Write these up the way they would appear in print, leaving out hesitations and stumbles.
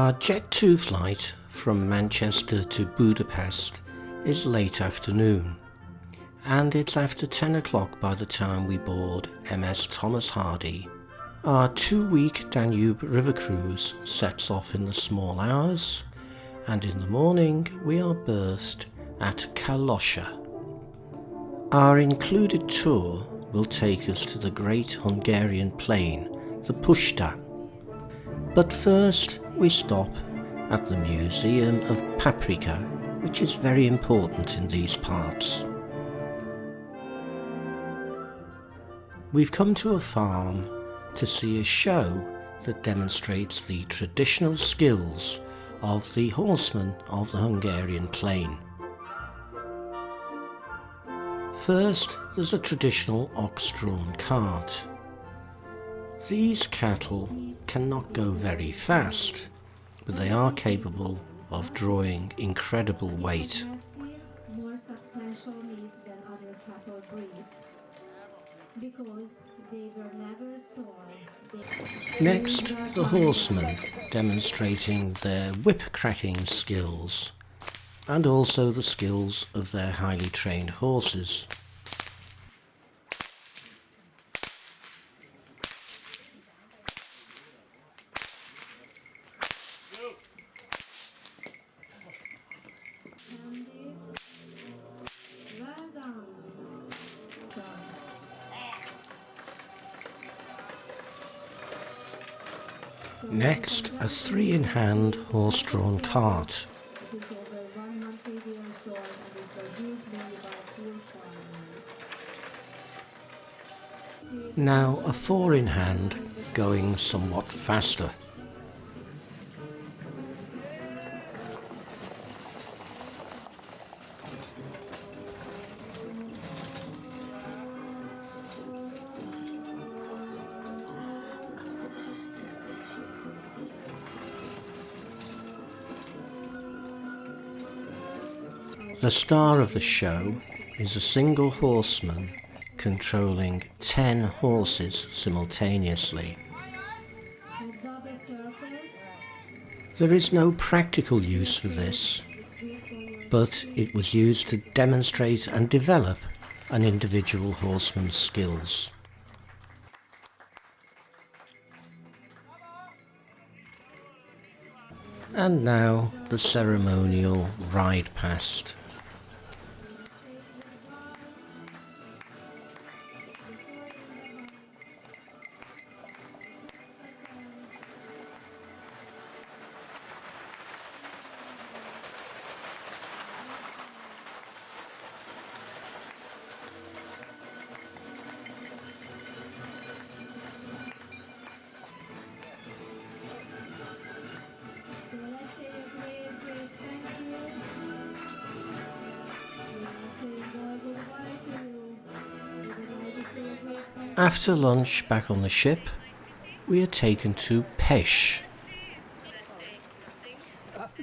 Our Jet 2 flight from Manchester to Budapest is late afternoon, and it's after 10 o'clock by the time we board MS Thomas Hardy. Our 2-week Danube river cruise sets off in the small hours, and in the morning we are berthed at Kalosha. Our included tour will take us to the great Hungarian plain, the Puszta. But first we stop at the Museum of Paprika, which is very important in these parts. We've come to a farm to see a show that demonstrates the traditional skills of the horsemen of the Hungarian plain. First, there's a traditional ox-drawn cart. These cattle cannot go very fast, but they are capable of drawing incredible weight. More substantial meat than other cattle breeds because they were never stored. Next, the horsemen demonstrating their whip-cracking skills and also the skills of their highly trained horses. Next, a 3-in-hand horse-drawn cart. Now a 4-in-hand going somewhat faster. The star of the show is a single horseman controlling 10 horses simultaneously. There is no practical use for this, but it was used to demonstrate and develop an individual horseman's skills. And now the ceremonial ride past. After lunch back on the ship, we are taken to Pécs.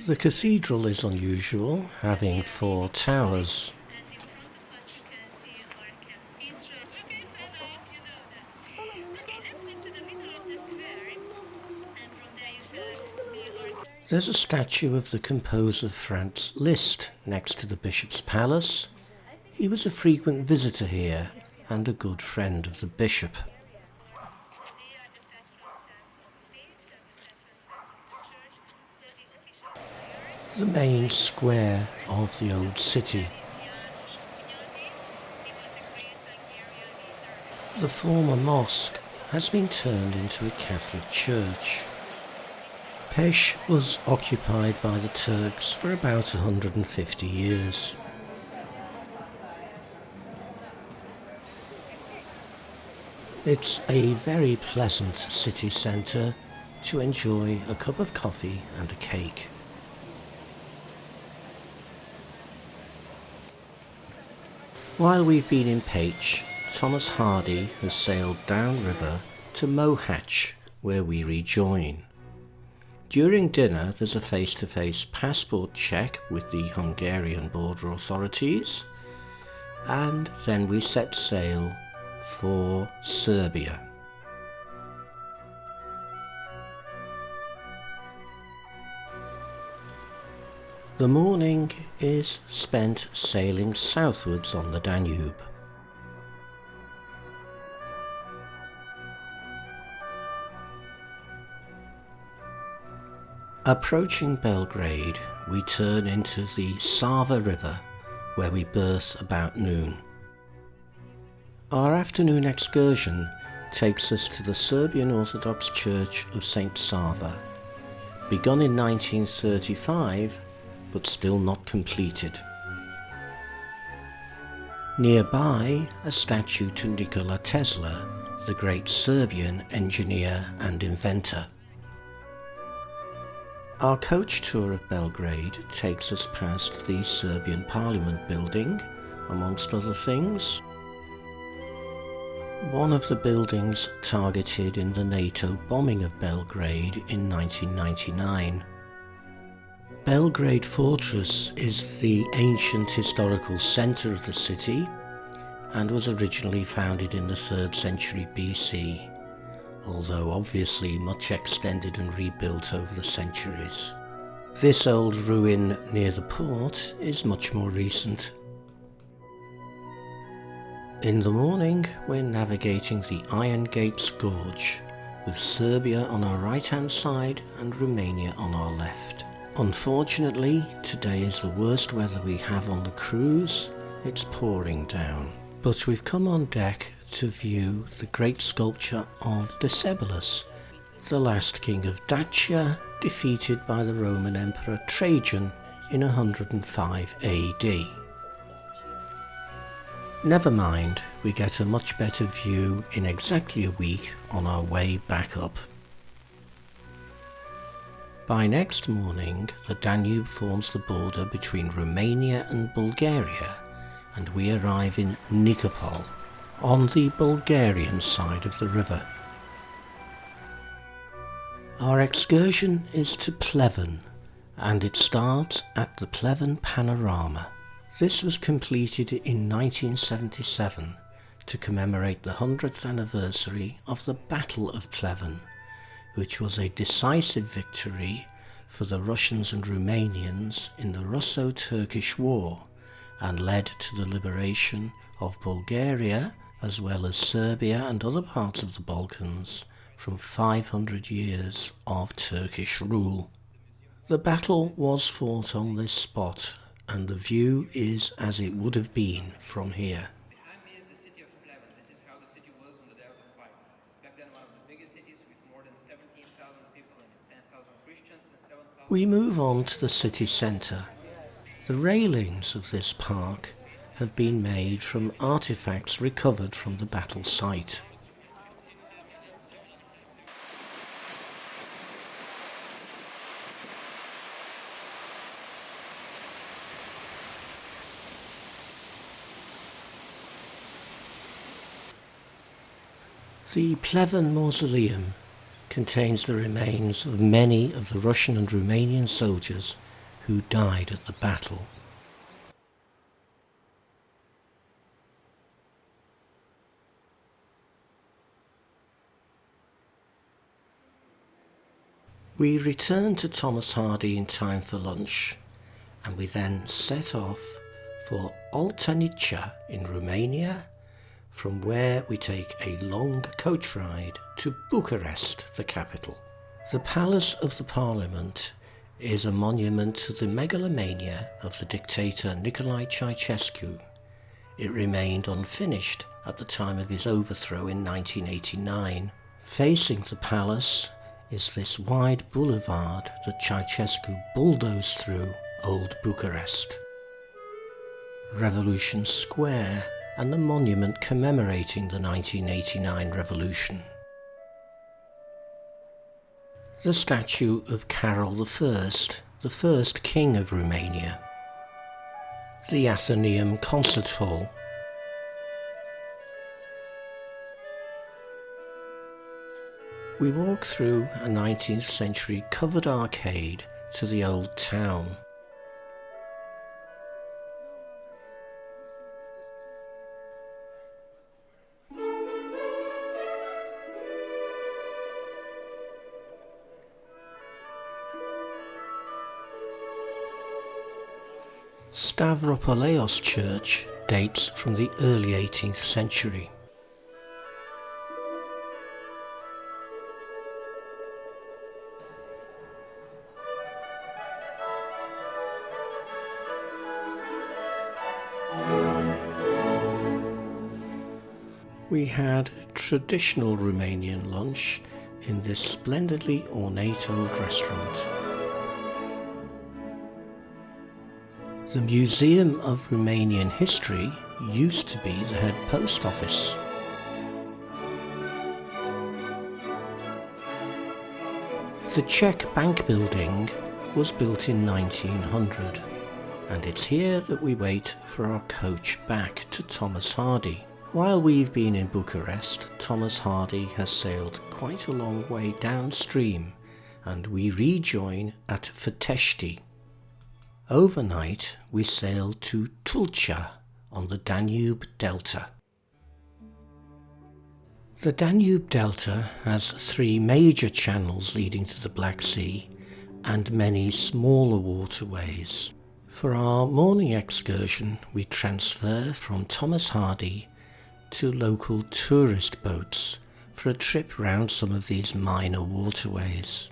The cathedral is unusual, having 4 towers. There's a statue of the composer Franz Liszt next to the bishop's palace. He was a frequent visitor here and a good friend of the bishop. The main square of the old city. The former mosque has been turned into a Catholic church. Pécs was occupied by the Turks for about 150 years. It's a very pleasant city centre to enjoy a cup of coffee and a cake. While we've been in Pécs, Thomas Hardy has sailed downriver to Mohács, where we rejoin. During dinner there's a face-to-face passport check with the Hungarian border authorities, and then we set sail for Serbia. The morning is spent sailing southwards on the Danube. Approaching Belgrade, we turn into the Sava River, where we berth about noon. Our afternoon excursion takes us to the Serbian Orthodox Church of St. Sava, begun in 1935, but still not completed. Nearby, a statue to Nikola Tesla, the great Serbian engineer and inventor. Our coach tour of Belgrade takes us past the Serbian Parliament building, amongst other things. One of the buildings targeted in the NATO bombing of Belgrade in 1999. Belgrade Fortress is the ancient historical centre of the city and was originally founded in the 3rd century BC. Although obviously much extended and rebuilt over the centuries. This old ruin near the port is much more recent. In the morning, we're navigating the Iron Gates Gorge, with Serbia on our right-hand side and Romania on our left. Unfortunately, today is the worst weather we have on the cruise. It's pouring down. But we've come on deck to view the great sculpture of Decebalus, the last king of Dacia, defeated by the Roman Emperor Trajan in 105 AD. Never mind, we get a much better view in exactly a week on our way back up. By next morning, the Danube forms the border between Romania and Bulgaria, and we arrive in Nikopol, on the Bulgarian side of the river. Our excursion is to Pleven, and it starts at the Pleven Panorama. This was completed in 1977 to commemorate the 100th anniversary of the Battle of Pleven, which was a decisive victory for the Russians and Romanians in the Russo-Turkish War, and led to the liberation of Bulgaria as well as Serbia and other parts of the Balkans from 500 years of Turkish rule. The battle was fought on this spot, and the view is as it would have been from here. Behind me is the city of Pleven. This is how the city was on the Delta fights. Back then, one of the biggest cities with more than 17,000 people in it, 10,000 Christians and 7,000... We move on to the city centre. The railings of this park have been made from artefacts recovered from the battle site. The Pleven Mausoleum contains the remains of many of the Russian and Romanian soldiers who died at the battle. We return to Thomas Hardy in time for lunch, and we then set off for Oltenica in Romania, from where we take a long coach ride to Bucharest, the capital. The Palace of the Parliament is a monument to the megalomania of the dictator Nicolae Ceausescu. It remained unfinished at the time of his overthrow in 1989. Facing the palace is this wide boulevard that Ceausescu bulldozed through Old Bucharest. Revolution Square and the monument commemorating the 1989 revolution. The statue of Carol I, the first king of Romania. The Athenaeum Concert Hall. We walk through a 19th century covered arcade to the old town. Stavropolaos Church dates from the early 18th century. We had traditional Romanian lunch in this splendidly ornate old restaurant. The Museum of Romanian History used to be the head post office. The Czech Bank building was built in 1900, and it's here that we wait for our coach back to Thomas Hardy. While we've been in Bucharest, Thomas Hardy has sailed quite a long way downstream, and we rejoin at Fătești. Overnight we sailed to Tulcea on the Danube Delta. The Danube Delta has 3 major channels leading to the Black Sea and many smaller waterways. For our morning excursion we transfer from Thomas Hardy to local tourist boats for a trip round some of these minor waterways.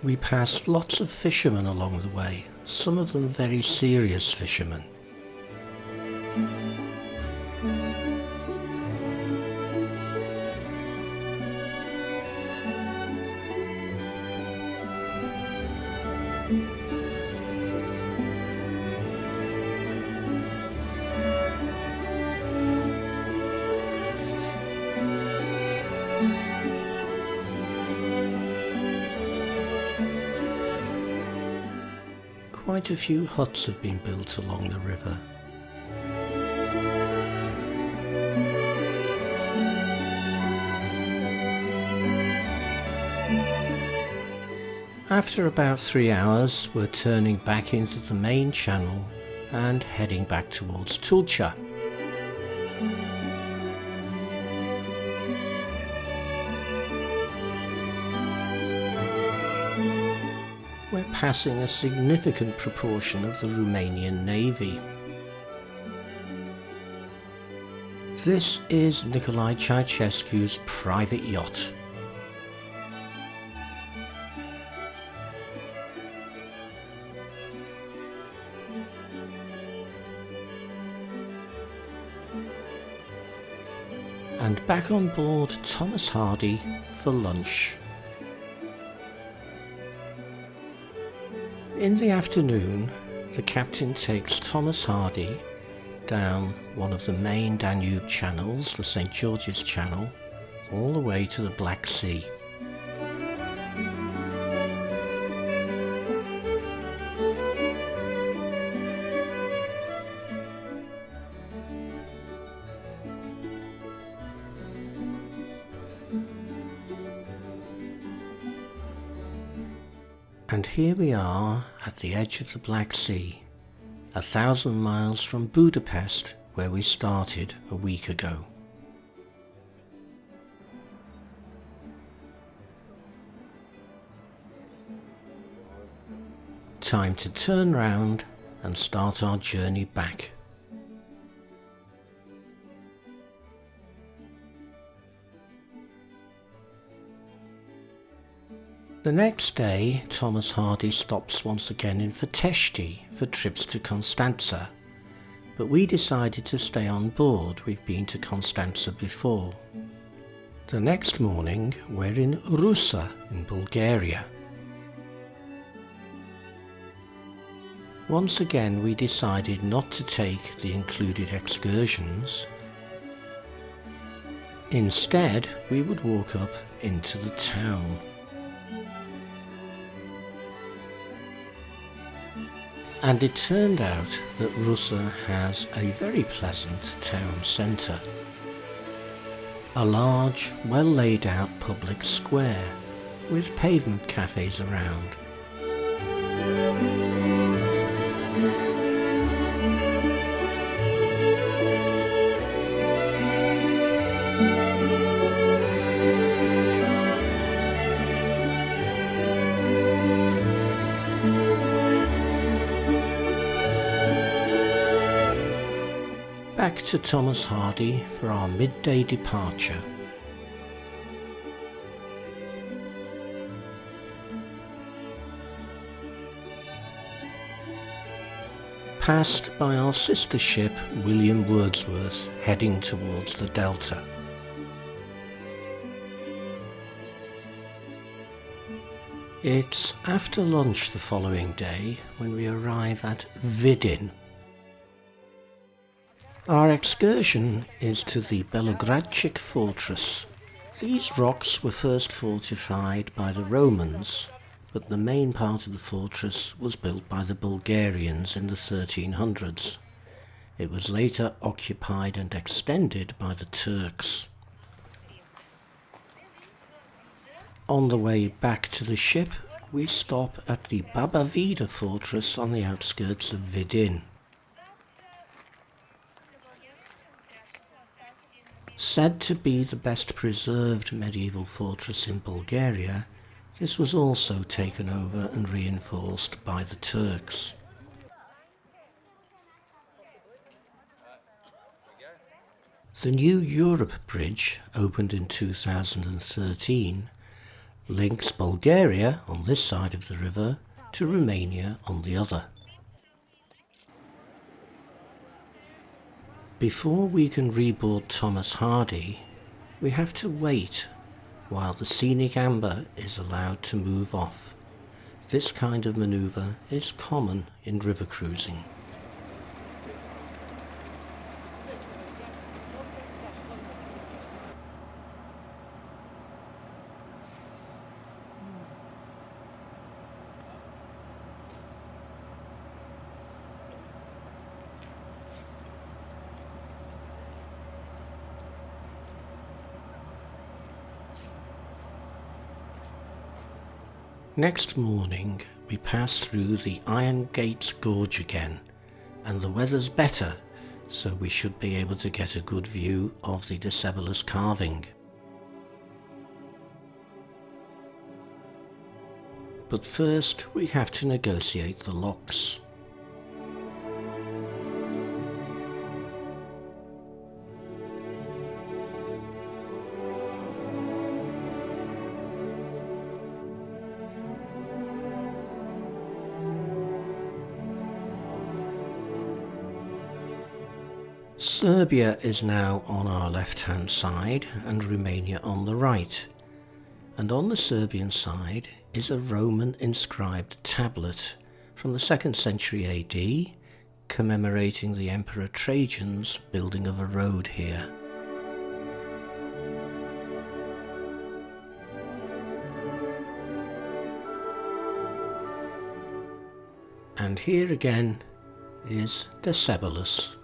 We passed lots of fishermen along the way, some of them very serious fishermen. Quite a few huts have been built along the river. After about 3 hours, we're turning back into the main channel and heading back towards Tulcea. We're passing a significant proportion of the Romanian Navy. This is Nicolae Ceausescu's private yacht. And back on board Thomas Hardy for lunch. In the afternoon, the captain takes Thomas Hardy down one of the main Danube channels, the St. George's Channel, all the way to the Black Sea. And here we are at the edge of the Black Sea, 1,000 miles from Budapest, where we started a week ago. Time to turn round and start our journey back. The next day, Thomas Hardy stops once again in Fătești for trips to Constanța, but we decided to stay on board. We've been to Constanța before. The next morning, we're in Rusa in Bulgaria. Once again, we decided not to take the included excursions. Instead, we would walk up into the town. And it turned out that Rusa has a very pleasant town centre. A large, well laid out public square with pavement cafes around. Back to Thomas Hardy for our midday departure. Passed by our sister ship William Wordsworth heading towards the Delta. It's after lunch the following day when we arrive at Vidhan. Our excursion is to the Belgrade fortress. These rocks were first fortified by the Romans, but the main part of the fortress was built by the Bulgarians in the 1300s. It was later occupied and extended by the Turks. On the way back to the ship, we stop at the Baba Vida fortress on the outskirts of Vidhan. Said to be the best preserved medieval fortress in Bulgaria, this was also taken over and reinforced by the Turks. The new Europe Bridge, opened in 2013, links Bulgaria on this side of the river to Romania on the other. Before we can reboard Thomas Hardy, we have to wait while the scenic amber is allowed to move off. This kind of manoeuvre is common in river cruising. Next morning we pass through the Iron Gates Gorge again, and the weather's better, so we should be able to get a good view of the Decebalus carving. But first we have to negotiate the locks. Serbia is now on our left-hand side and Romania on the right, and on the Serbian side is a Roman inscribed tablet from the 2nd century AD commemorating the Emperor Trajan's building of a road here. And here again is Decebalus.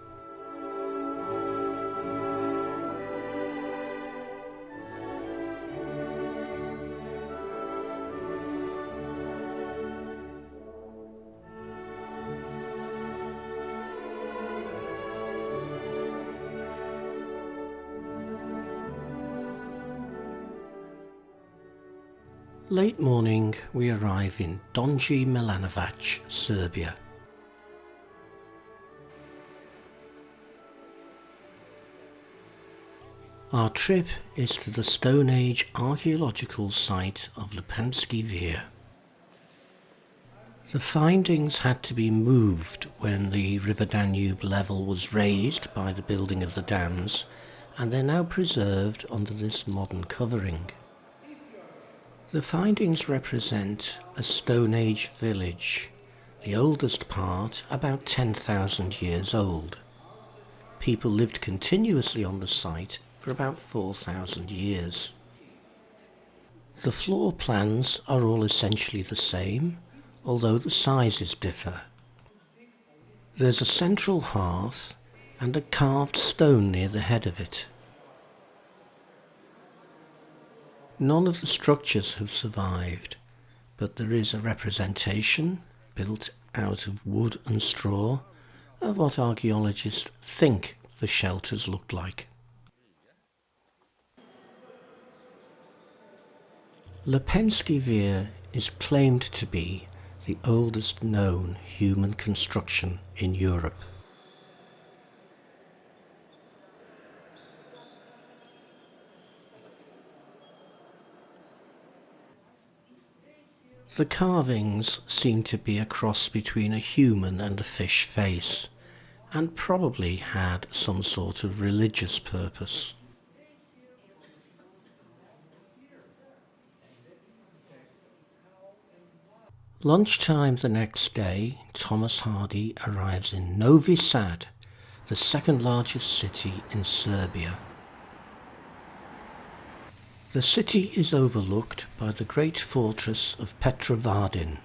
Late morning, we arrive in Donji Milanovac, Serbia. Our trip is to the Stone Age archaeological site of Lepenski Vir. The findings had to be moved when the River Danube level was raised by the building of the dams, and they're now preserved under this modern covering. The findings represent a Stone Age village, the oldest part about 10,000 years old. People lived continuously on the site for about 4,000 years. The floor plans are all essentially the same, although the sizes differ. There's a central hearth and a carved stone near the head of it. None of the structures have survived, but there is a representation, built out of wood and straw, of what archaeologists think the shelters looked like. Lepenski Vir is claimed to be the oldest known human construction in Europe. The carvings seem to be a cross between a human and a fish face, and probably had some sort of religious purpose. Lunchtime the next day, Thomas Hardy arrives in Novi Sad, the second largest city in Serbia. The city is overlooked by the great fortress of Pleven,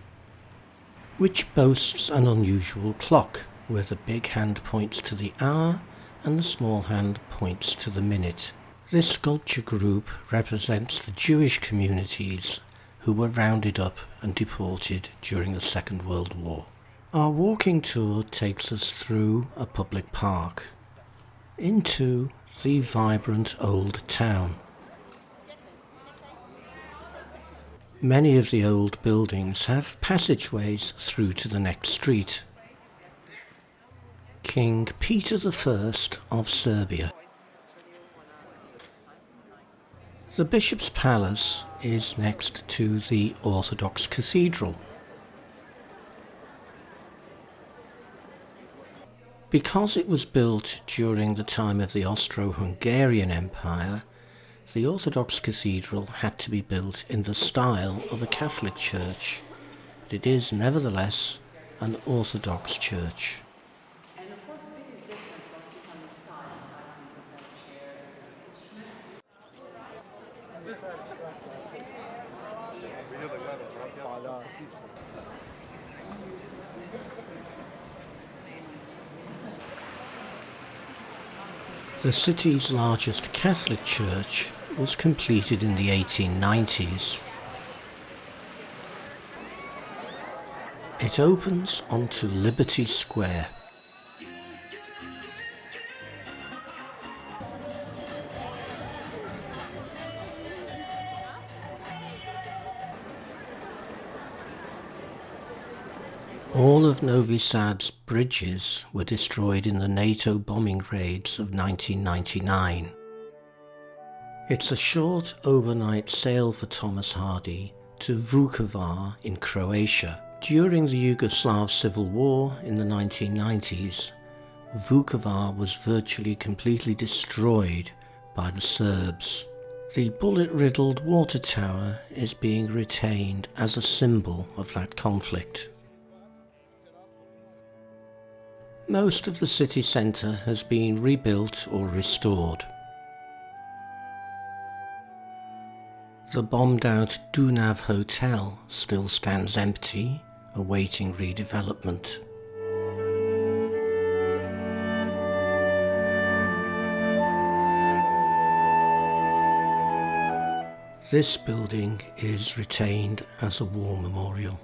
which boasts an unusual clock where the big hand points to the hour and the small hand points to the minute. This sculpture group represents the Jewish communities who were rounded up and deported during the Second World War. Our walking tour takes us through a public park into the vibrant old town. Many of the old buildings have passageways through to the next street. King Peter I of Serbia. The Bishop's Palace is next to the Orthodox Cathedral. Because it was built during the time of the Austro-Hungarian Empire, the Orthodox Cathedral had to be built in the style of a Catholic church. It is nevertheless an Orthodox church. The city's largest Catholic church was completed in the 1890s. It opens onto Liberty Square. All of Novi Sad's bridges were destroyed in the NATO bombing raids of 1999. It's a short overnight sail for Thomas Hardy to Vukovar in Croatia. During the Yugoslav Civil War in the 1990s, Vukovar was virtually completely destroyed by the Serbs. The bullet-riddled water tower is being retained as a symbol of that conflict. Most of the city centre has been rebuilt or restored. The bombed-out Danube Hotel still stands empty, awaiting redevelopment. This building is retained as a war memorial.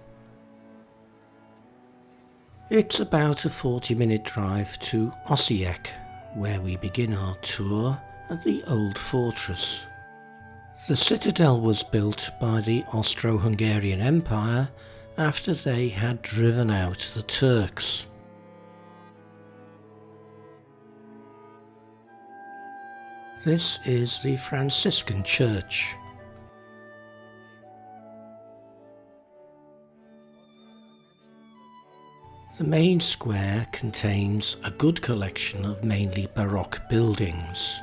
It's about a 40-minute drive to Osijek, where we begin our tour at the old fortress. The citadel was built by the Austro-Hungarian Empire after they had driven out the Turks. This is the Franciscan church. The main square contains a good collection of mainly Baroque buildings.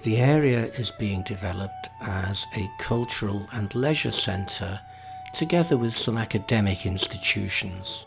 The area is being developed as a cultural and leisure centre, together with some academic institutions.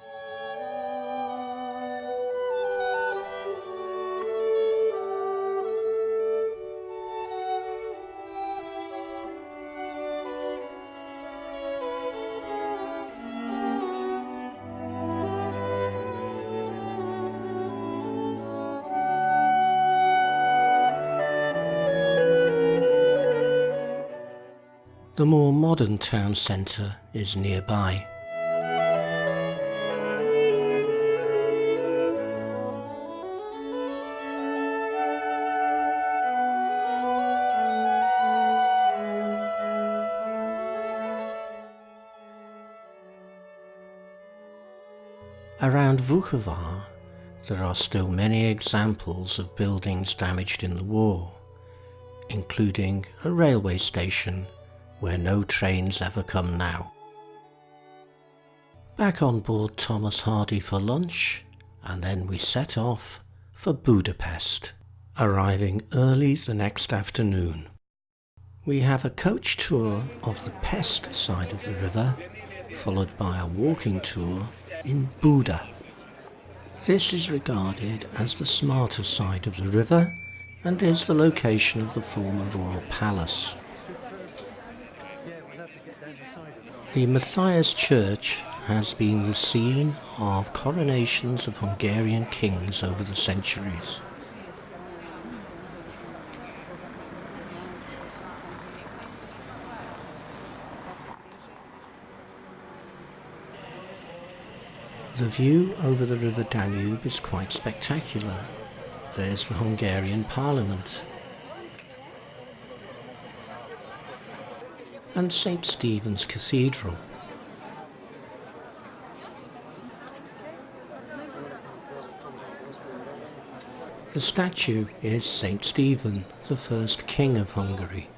The more modern town centre is nearby. Around Vukovar, there are still many examples of buildings damaged in the war, including a railway station where no trains ever come now. Back on board Thomas Hardy for lunch, and then we set off for Budapest, arriving early the next afternoon. We have a coach tour of the Pest side of the river, followed by a walking tour in Buda. This is regarded as the smarter side of the river and is the location of the former royal palace. The Matthias Church has been the scene of coronations of Hungarian kings over the centuries. The view over the River Danube is quite spectacular. There's the Hungarian Parliament. And St. Stephen's Cathedral. The statue is St. Stephen, the first king of Hungary.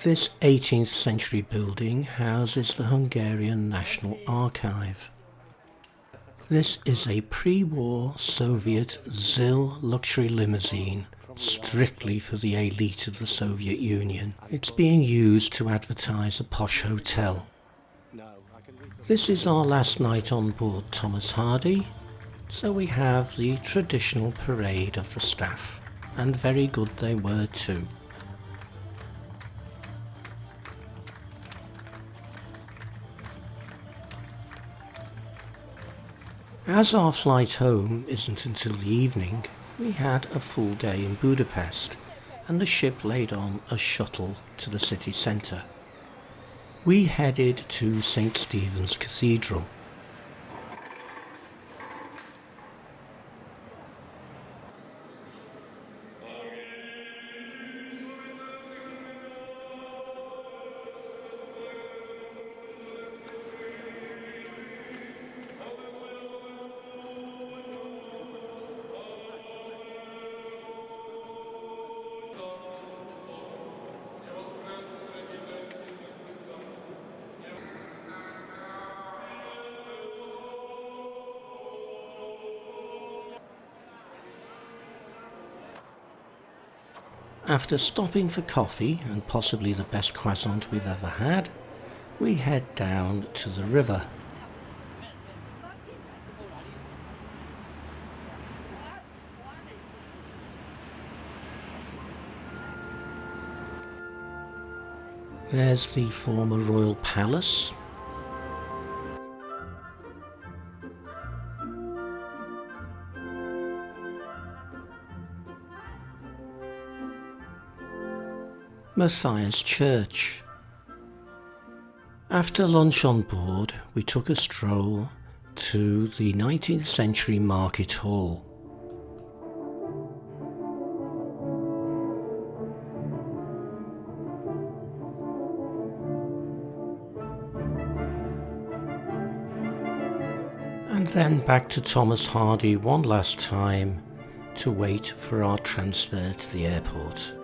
This 18th century building houses the Hungarian National Archive. This is a pre-war Soviet ZIL luxury limousine, strictly for the elite of the Soviet Union. It's being used to advertise a posh hotel. This is our last night on board Thomas Hardy, so we have the traditional parade of the staff, and very good they were too. As our flight home isn't until the evening, we had a full day in Budapest, and the ship laid on a shuttle to the city centre. We headed to St. Stephen's Cathedral. After stopping for coffee and possibly the best croissant we've ever had, we head down to the river. There's the former royal palace. Matthias Church. After lunch on board, we took a stroll to the 19th century market hall. And then back to Thomas Hardy one last time to wait for our transfer to the airport.